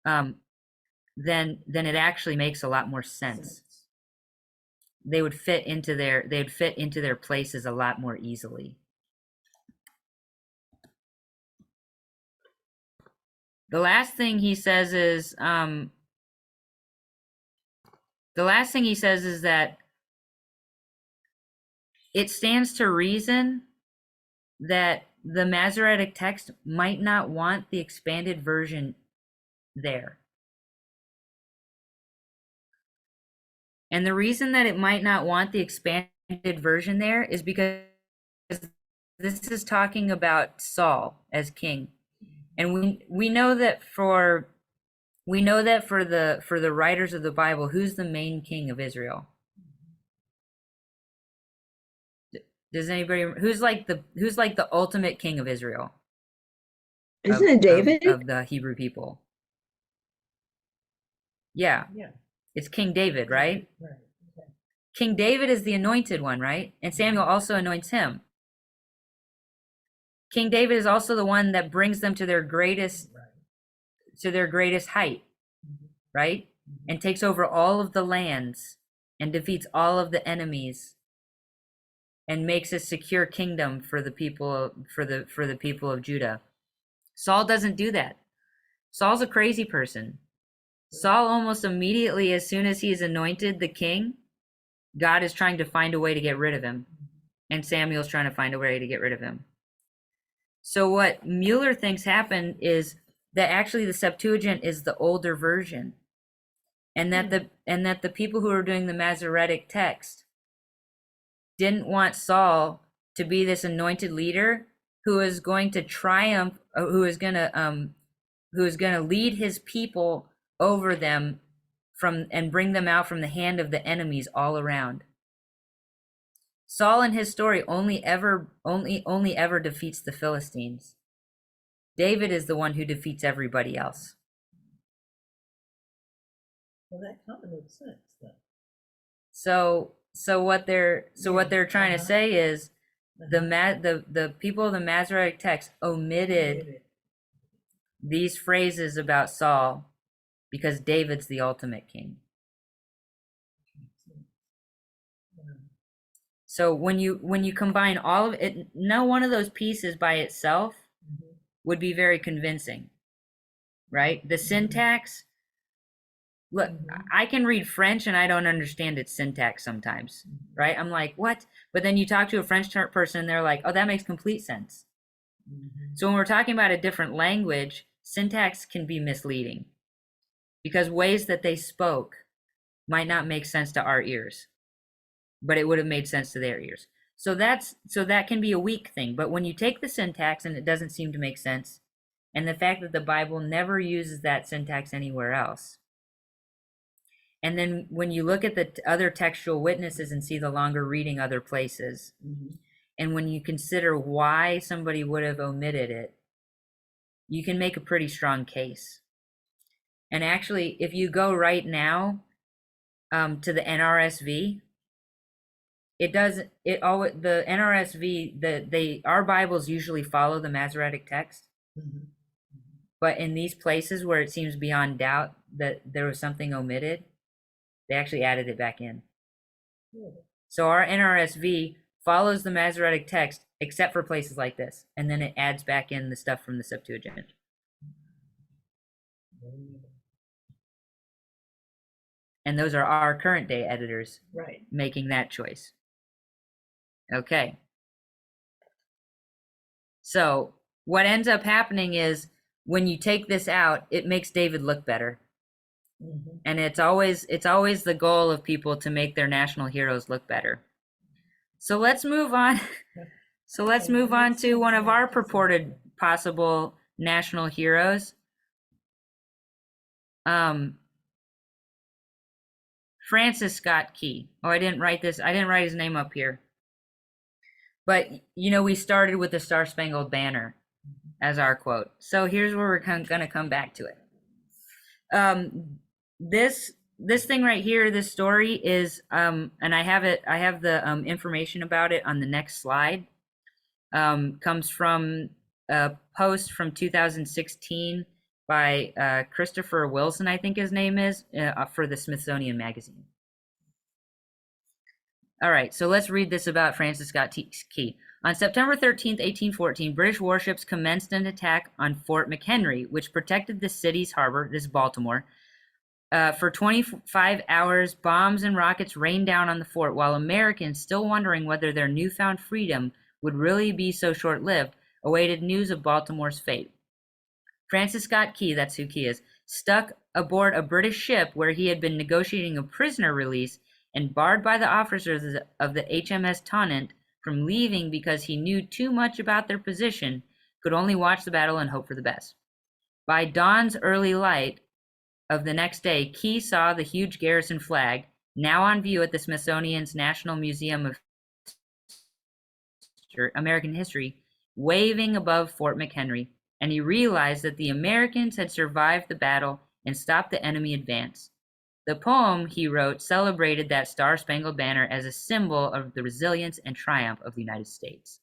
then it actually makes a lot more sense. They would fit into their places a lot more easily. The last thing he says is that it stands to reason that the Masoretic text might not want the expanded version there. And the reason that it might not want the expanded version there is because this is talking about Saul as king. And we know that for the writers of the Bible, who's the main king of Israel? Does anybody who's like the ultimate king of Israel?
Isn't it David?
Of the Hebrew people? Yeah. It's King David, right?
Right. Okay.
King David is the anointed one, right? And Samuel also anoints him. King David is also the one that brings them to their greatest height, right? And takes over all of the lands and defeats all of the enemies and makes a secure kingdom for the people of Judah. Saul doesn't do that. Saul's a crazy person. Saul almost immediately, as soon as he's anointed the king, God is trying to find a way to get rid of him. And Samuel's trying to find a way to get rid of him. So what Mueller thinks happened is that actually the Septuagint is the older version. And that the people who are doing the Masoretic text didn't want Saul to be this anointed leader who is going to triumph, who is going to lead his people over them and bring them out from the hand of the enemies all around. Saul in his story only ever defeats the Philistines. David is the one who defeats everybody else.
Well, that kind of makes sense then.
So what they're trying to say is the people of the Masoretic text omitted these phrases about Saul because David's the ultimate king. So when you combine all of it, no one of those pieces by itself would be very convincing, right? The syntax. Look, I can read French and I don't understand its syntax sometimes, right? I'm like, what? But then you talk to a French person and they're like, oh, that makes complete sense. So when we're talking about a different language, syntax can be misleading because ways that they spoke might not make sense to our ears, but it would have made sense to their ears. So that can be a weak thing. But when you take the syntax and it doesn't seem to make sense, and the fact that the Bible never uses that syntax anywhere else, and then when you look at the other textual witnesses and see the longer reading other places, and when you consider why somebody would have omitted it, you can make a pretty strong case. And actually, if you go right now to the NRSV, it doesn't, it always, the NRSV, our Bibles usually follow the Masoretic text,
Mhm.
but in these places where it seems beyond doubt that there was something omitted, they actually added it back in.
Really?
So our NRSV follows the Masoretic text except for places like this, and then it adds back in the stuff from the Septuagint. And those are our current day editors
Right.
making that choice. Okay. So what ends up happening is when you take this out, it makes David look better.
Mhm.
And it's always the goal of people to make their national heroes look better. So let's move on. So let's
Okay,
move
that
on
makes
to one
sense.
of
Yeah,
our
that sounds
purported
good.
possible national heroes. Francis Scott Key. Oh, I didn't write his name up here. But we started with the Star Spangled Banner as our quote. So here's where we're going to come back to it. This thing right here, this story is and I have the information about it on the next slide. Comes from a post from 2016 by Christopher Wilson, I think his name is, for the Smithsonian Magazine. All right, so let's read this about Francis Scott Key. On September 13th, 1814, British warships commenced an attack on Fort McHenry, which protected the city's harbor, this is Baltimore. For 25 hours, bombs and rockets rained down on the fort, while Americans, still wondering whether their newfound freedom would really be so short-lived, awaited news of Baltimore's fate. Francis Scott Key, that's who Key is, stuck aboard a British ship where he had been negotiating a prisoner release and barred by the officers of the HMS Tonnant from leaving because he knew too much about their position, could only watch the battle and hope for the best. By dawn's early light of the next day, Key saw the huge garrison flag, now on view at the Smithsonian's National Museum of American History, waving above Fort McHenry, and he realized that the Americans had survived the battle and stopped the enemy advance. The poem he wrote celebrated that Star-Spangled Banner as a symbol of the resilience and triumph of the United States.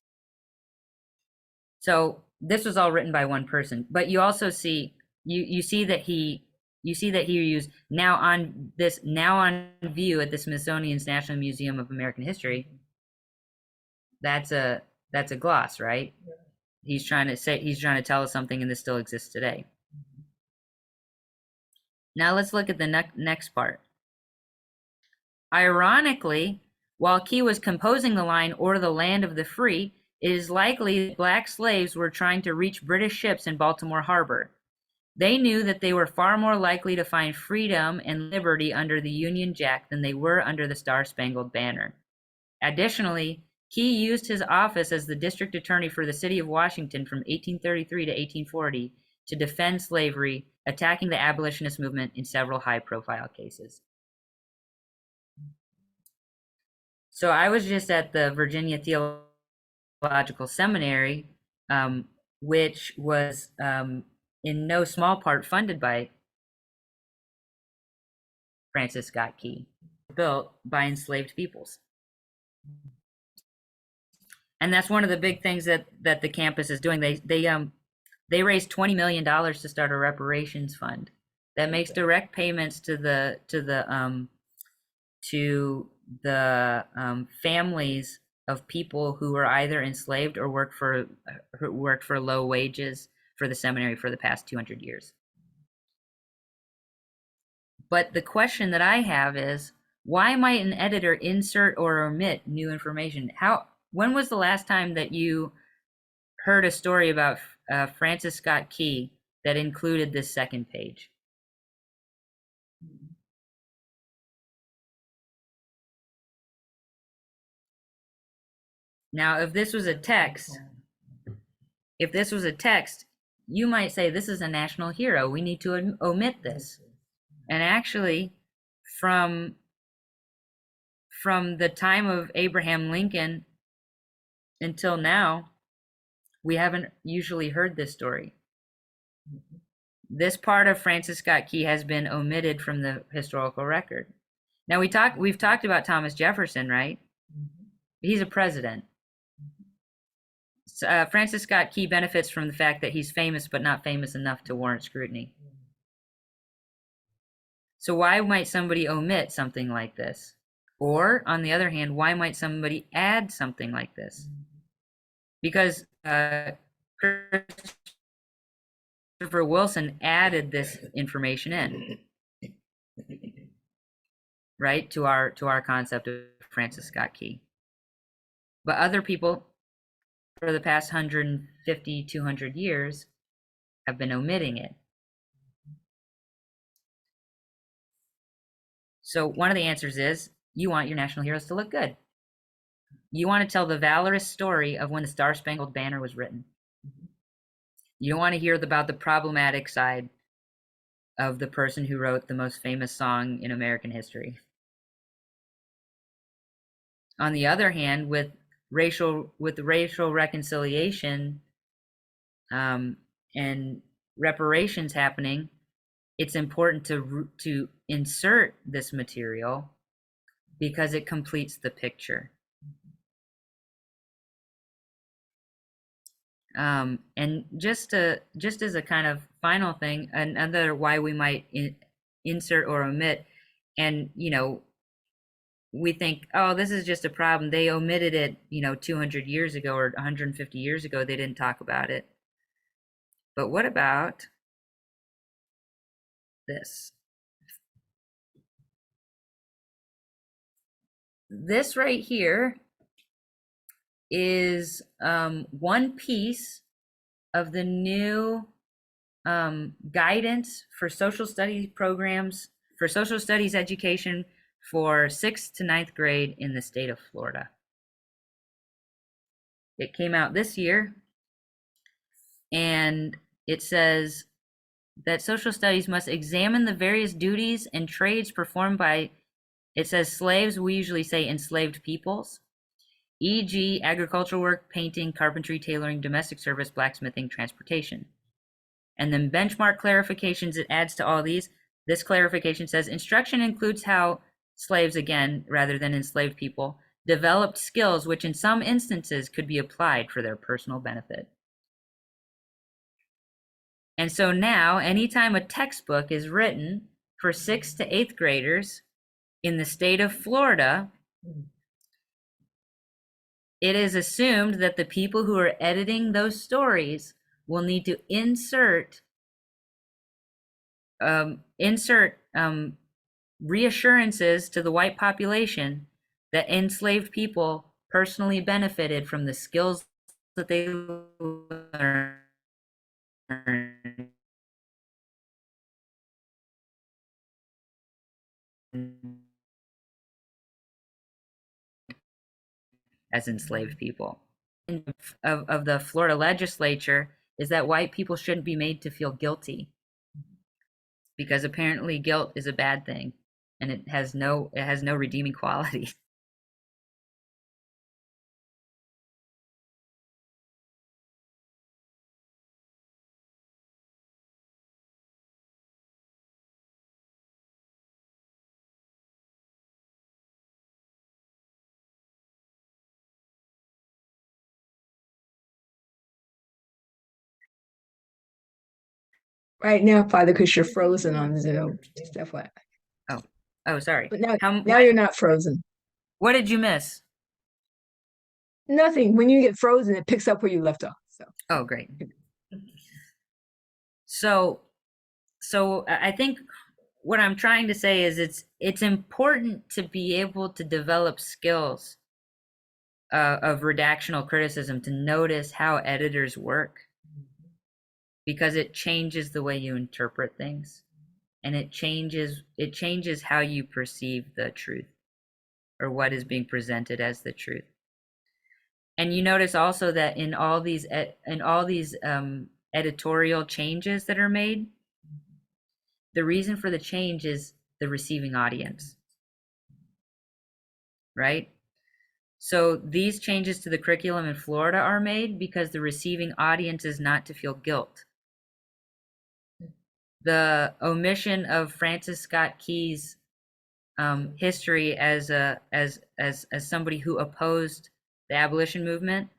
So this was all written by one person, but you also see you see that he used now on view at the Smithsonian's National Museum of American History. That's a gloss, right?
Yeah.
He's trying to tell us something, and this still exists today. Now let's look at the next part. Ironically, while Key was composing the line "O'er the Land of the Free," it is likely that black slaves were trying to reach British ships in Baltimore Harbor. They knew that they were far more likely to find freedom and liberty under the Union Jack than they were under the Star-Spangled Banner. Additionally, Key used his office as the district attorney for the city of Washington from 1833 to 1840 to defend slavery, attacking the abolitionist movement in several high-profile cases. So I was just at the Virginia Theological Seminary, which was in no small part funded by Francis Scott Key, built by enslaved peoples. And that's one of the big things that the campus is doing. They raised $20 million to start a reparations fund that makes direct payments to the families of people who were either enslaved or worked for low wages for the seminary for the past 200 years. But the question that I have is, why might an editor insert or omit new information? When was the last time that you heard a story about Francis Scott Key that included this second page? Now, if this was a text, you might say this is a national hero. We need to omit this. And actually, from the time of Abraham Lincoln until now, we haven't usually heard this story. This part of Francis Scott Key has been omitted from the historical record. Now we've talked about Thomas Jefferson, right? He's a president. Francis Scott Key benefits from the fact that he's famous, but not famous enough to warrant scrutiny. So why might somebody omit something like this? Or, on the other hand, why might somebody add something like this? Because Christopher Wilson added this information in, right, to our concept of Francis Scott Key. But other people, for the past 150, 200 years, have been omitting it. So one of the answers is you want your national heroes to look good. You want to tell the valorous story of when the Star-Spangled Banner was written. You don't want to hear about the problematic side of the person who wrote the most famous song in American history. On the other hand, with racial reconciliation and reparations happening, it's important to insert this material because it completes the picture. And just as a kind of final thing, another why we might insert or omit, and we think, oh, this is just a problem. They omitted it, 200 years ago or 150 years ago. They didn't talk about it. But what about this? This right here is one piece of the new guidance for social studies programs, for social studies education for 6th to 9th grade in the state of Florida. It came out this year, and it says that social studies must examine the various duties and trades performed by, it says slaves, we usually say enslaved peoples, e.g. agricultural work, painting, carpentry, tailoring, domestic service, blacksmithing, transportation. And then benchmark clarifications it adds to all these. This clarification says instruction includes how slaves, again, rather than enslaved people, developed skills which in some instances could be applied for their personal benefit. And so now, anytime a textbook is written for 6th to 8th graders in the state of Florida, it is assumed that the people who are editing those stories will need to insert reassurances to the white population that enslaved people personally benefited from the skills that they learned as enslaved people. Of the Florida legislature is that white people shouldn't be made to feel guilty, because apparently guilt is a bad thing and it has no redeeming quality.
Right now, Father, because you're frozen on Zoom. Just FYI.
Oh, sorry.
But now you're not frozen.
What did you miss?
Nothing. When you get frozen, it picks up where you left off. So.
Oh, great. So I think what I'm trying to say is it's important to be able to develop skills of redactional criticism, to notice how editors work, because it changes the way you interpret things, and it changes how you perceive the truth or what is being presented as the truth. And you notice also that in all these editorial changes that are made, the reason for the change is the receiving audience, right? So these changes to the curriculum in Florida are made because the receiving audience is not to feel guilt. The omission of Francis Scott Key's history as somebody who opposed the abolition movement,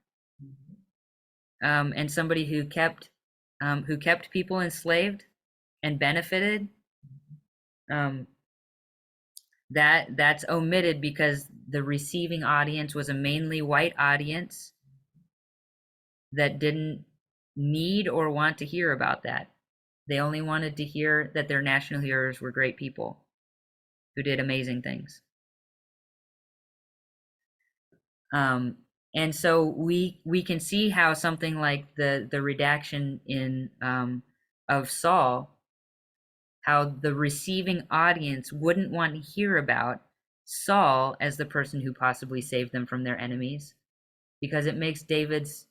and somebody who kept people enslaved and benefited, that's omitted because the receiving audience was a mainly white audience that didn't need or want to hear about that. They only wanted to hear that their national heroes were great people who did amazing things. And so we can see how something like the redaction in of Saul, how the receiving audience wouldn't want to hear about Saul as the person who possibly saved them from their enemies, because it makes David's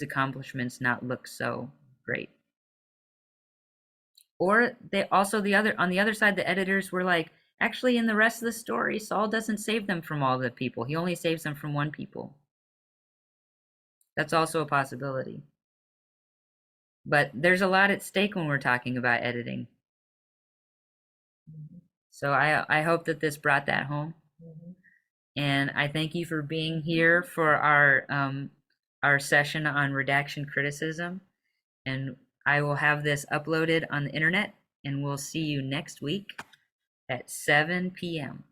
accomplishments not look so great. Or they also on the other side, the editors were like, actually, in the rest of the story, Saul doesn't save them from all the people. He only saves them from one people. That's also a possibility. But there's a lot at stake when we're talking about editing. So I hope that this brought that home. And I thank you for being here for our session on redaction criticism. And I will have this uploaded on the internet, and we'll see you next week at 7 p.m.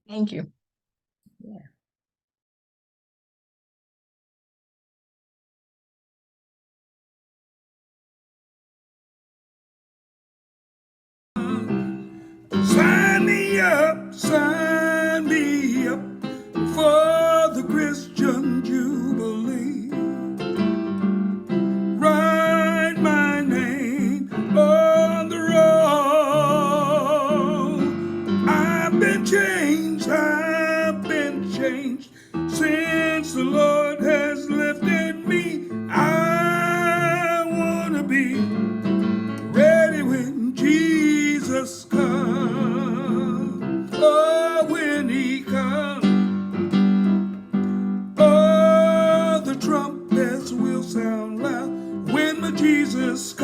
Thank you.
Yeah.
Sign me up for the Christian Jubilee. Write my name on the roll. I've been changed since the Lord has lifted me. I want to be ready when Jesus comes. Oh, when he comes. Oh, the trumpets will sound loud when my Jesus comes.